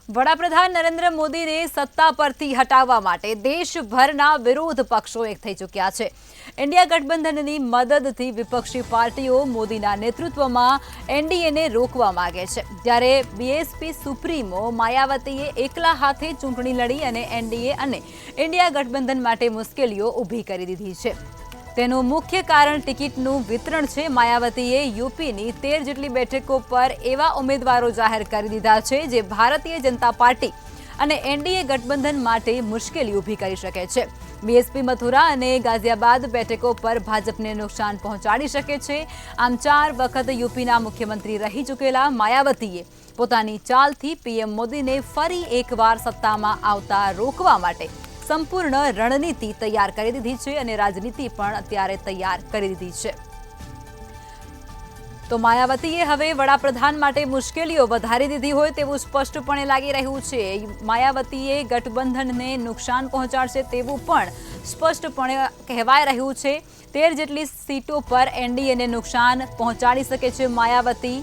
વડાપ્રધાન નરેન્દ્ર મોદીને સત્તા પરથી હટાવવા માટે દેશભરના વિરોધ પક્ષો એક થઈ ચૂક્યા છે। ઇન્ડિયા ગઠબંધનની મદદથી વિપક્ષી પાર્ટીઓ મોદીના નેતૃત્વમાં એનડીએને રોકવા માંગે છે, ત્યારે બીએસપી સુપ્રીમો માયાવતીએ એકલા હાથે ચૂંટણી લડી અને એનડીએ અને ઇન્ડિયા ગઠબંધન માટે મુશ્કેલીઓ ઊભી કરી દીધી છે। તેનું મુખ્ય કારણ ટિકિટનું વિતરણ છે। માયાવતીએ યુપીની 13 જેટલી બેઠકો પર એવા ઉમેદવારો જાહેર કરી દીધા છે જે ભારતીય જનતા પાર્ટી અને એનડીએ ગઠબંધન માટે મુશ્કેલી ઊભી કરી શકે છે। બીએસપી મથુરા અને ગાઝિયાબાદ બેઠકો પર ભાજપને નુકસાન પહોંચાડી શકે છે। આમ 4 વખત યુપીના મુખ્યમંત્રી રહી ચૂકેલા માયાવતીએ પોતાની ચાલથી પીએમ મોદીને ફરી એકવાર સત્તામાં આવતા રોકવા માટે સંપૂર્ણ રણનીતિ તૈયાર કરી દીધી છે અને રાજનીતિ પણ અત્યારે તૈયાર કરી દીધી છે। તો માયાવતીએ હવે વડાપ્રધાન માટે મુશ્કેલીઓ વધારી દીધી હોય તેવું સ્પષ્ટપણે લાગી રહ્યું છે। માયાવતીએ ગઠબંધનને નુકસાન પહોંચાડશે તેવું પણ સ્પષ્ટપણે કહેવાય રહ્યું છે। 13 જેટલી સીટો પર એનડીએને નુકસાન પહોંચાડી શકે છે માયાવતી।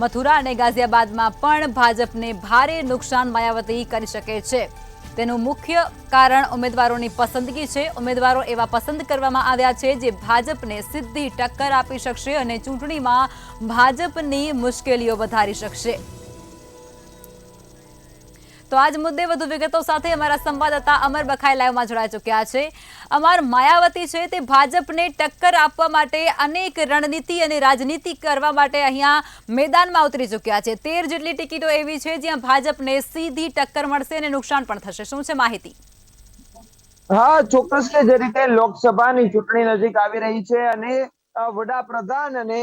મથુરા અને ગાઝિયાબાદમાં પણ ભાજપને ભારે નુકસાન માયાવતી કરી શકે છે। તેનું મુખ્ય કારણ ઉમેદવારોની પસંદગી છે। ઉમેદવારો એવા પસંદ કરવામાં આવ્યા છે જે ભાજપને સીધી ટક્કર આપી શકશે અને ચૂંટણીમાં ભાજપની મુશ્કેલીઓ વધારી શકશે। તો આજ મુદ્દે વધુ વિગતો સાથે અમારા સંવાદદાતા અમર બખાઈ લાઈવમાં જોડાઈ ચૂક્યા છે। અમર, માયાવતી છે તે ભાજપને ટક્કર આપવા માટે અનેક રણનીતિ અને રાજનીતિ કરવા માટે અહીંયા મેદાનમાં ઉતરી ચૂક્યા છે। 13 જેટલી ટિકિટો એવી છે જ્યાં ભાજપને સીધી ટક્કર મળશે અને નુકસાન પણ થશે। શું છે માહિતી? હા, ચોક્કસ કે જે રીતે લોકસભાની ચૂંટણી નજીક આવી રહી છે અને વડાપ્રધાન અને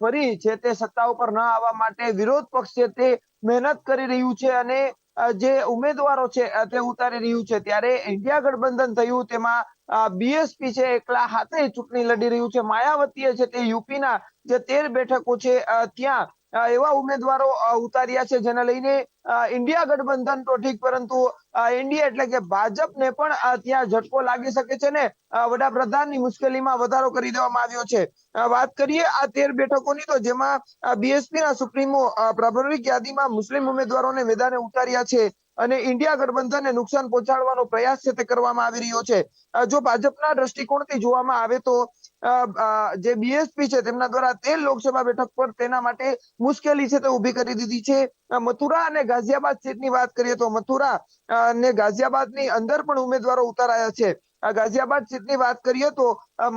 ફરી છે તે સત્તા ઉપર ન આવવા માટે વિરોધ પક્ષ છે તે મહેનત કરી રહ્યું છે અને જે ઉમેદવારો છે તે ઉતારી રહ્યું છે, ત્યારે ઇન્ડિયા ગઠબંધન થયું તેમાં બીએસપી છે એકલા હાથે ચૂંટણી લડી રહ્યું છે। માયાવતીએ છે તે યુપીના જે 13 બેઠકો છે ત્યાં એવા ઉમેદવારો ઉતાર્યા છે જેને લઈને ઇન્ડિયા ગઠબંધન તો ઠીક, પરંતુ એનડીએ એટલે કે ભાજપને પણ ત્યાં ઝટકો લાગી શકે છે ને વડાપ્રધાનની મુશ્કેલીમાં વધારો કરી દેવામાં આવ્યો છે। વાત કરીએ આ 13 બેઠકોની, તો જેમાં બીએસપી ના સુપ્રીમો પ્રારંભિક યાદીમાં મુસ્લિમ ઉમેદવારોને મેદાને ઉતાર્યા છે અને ઇન્ડિયા ગઠબંધનને નુકસાન પહોંચાડવાનો પ્રયાસ છે તે કરવામાં આવી રહ્યો છે। જો ભાજપના દ્રષ્ટિકોણથી જોવામાં આવે તો જે બીએસપી છે તેમના દ્વારા 13 લોકસભા બેઠક પર તેના માટે મુશ્કેલી છે તે ઊભી કરી દીધી છે। મથુરા અને ગાઝિયાબાદ સીટની વાત કરીએ તો મથુરા અને ગાઝિયાબાદની અંદર પણ ઉમેદવારો ઉતારાયા છે। ગાઝિયાબાદ સીટની વાત કરીએ તો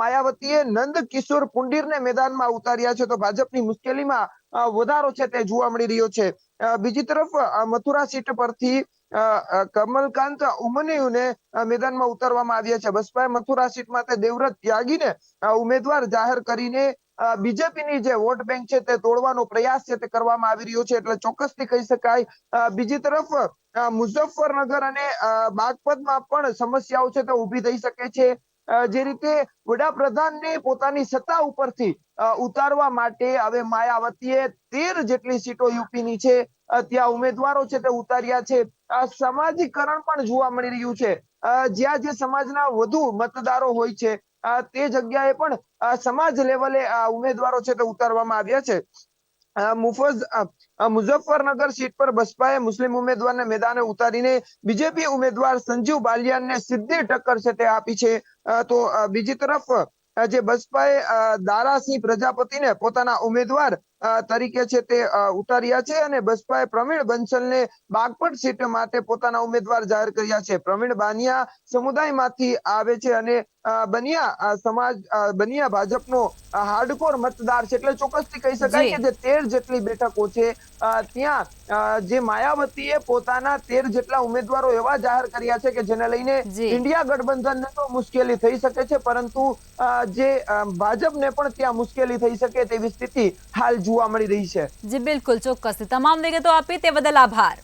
માયાવતીએ નંદ કિશોર પુંડીરને મેદાનમાં ઉતાર્યા છે, તો ભાજપની મુશ્કેલીમાં વધારો છે તે જોવા મળી રહ્યો છે। બીજી તરફ મથુરા સીટ પરથી કમલકાંત ઉમનિયુને મેદાનમાં ઉતારવામાં આવ્યા છે। બસપાએ મથુરા સીટમાં તે દેવવ્રત ત્યાગીને ઉમેદવાર જાહેર કરીને બીજેપીની જે વોટ બેંક છે તે તોડવાનો પ્રયાસ છે તે કરવામાં આવી રહ્યો છે, એટલે ચોક્કસથી કહી શકાય। બીજી તરફ મુઝફ્ફરનગર અને બાગપતમાં પણ સમસ્યાઓ છે તે ઊભી થઈ શકે છે। જે રીતે વડાપ્રધાનને પોતાની સત્તા ઉપરથી ઉતારવા માટે હવે માયાવતીએ 13 જેટલી સીટો યુપીની છે ત્યાં ઉમેદવારો છે તે ઉતાર્યા છે। સમાજીકરણ પણ જોવા મળી રહ્યું છે। જ્યાં જે સમાજના વધુ મતદારો હોય છે તે જગ્યાએ પણ સમાજ લેવલે ઉમેદવારો છે તે ઉતારવામાં આવ્યા છે। મુઝફ્ફરનગર સીટ પર બસપાએ મુસ્લિમ ઉમેદવારને મેદાને ઉતારીને બીજેપી ઉમેદવાર સંજીવ બાલિયાનને સીધી ટક્કર છે તે આપી છે। તો બીજી તરફ જે બસપાએ દારાસિંહ પ્રજાપતિને પોતાના ઉમેદવાર તરીકે છે તે ઉતાર્યા છે અને બસપાએ પ્રવીણ બંસલને બાગપત સીટ માટે પોતાના ઉમેદવાર જાહેર કર્યા છે। પ્રવીણ બાનિયા સમુદાયમાંથી આવે છે અને બનિયા ભાજપનો હાર્ડકોર મતદાર છે, એટલે ચોક્કસથી કહી શકાય કે જે 13 જેટલી બેઠકો છે ત્યાં જે માયાવતીએ પોતાના 13 જેટલા ઉમેદવારો એવા જાહેર કર્યા છે કે જેને લઈને ઇન્ડિયા ગઠબંધનને તો મુશ્કેલી થઈ શકે છે, પરંતુ જે ભાજપને પણ ત્યાં મુશ્કેલી થઈ શકે તેવી સ્થિતિ હાલ જોવા મળી રહી છે। જી બિલકુલ, ચોક્કસ તમામ વિગતો આપી તે બદલ આભાર।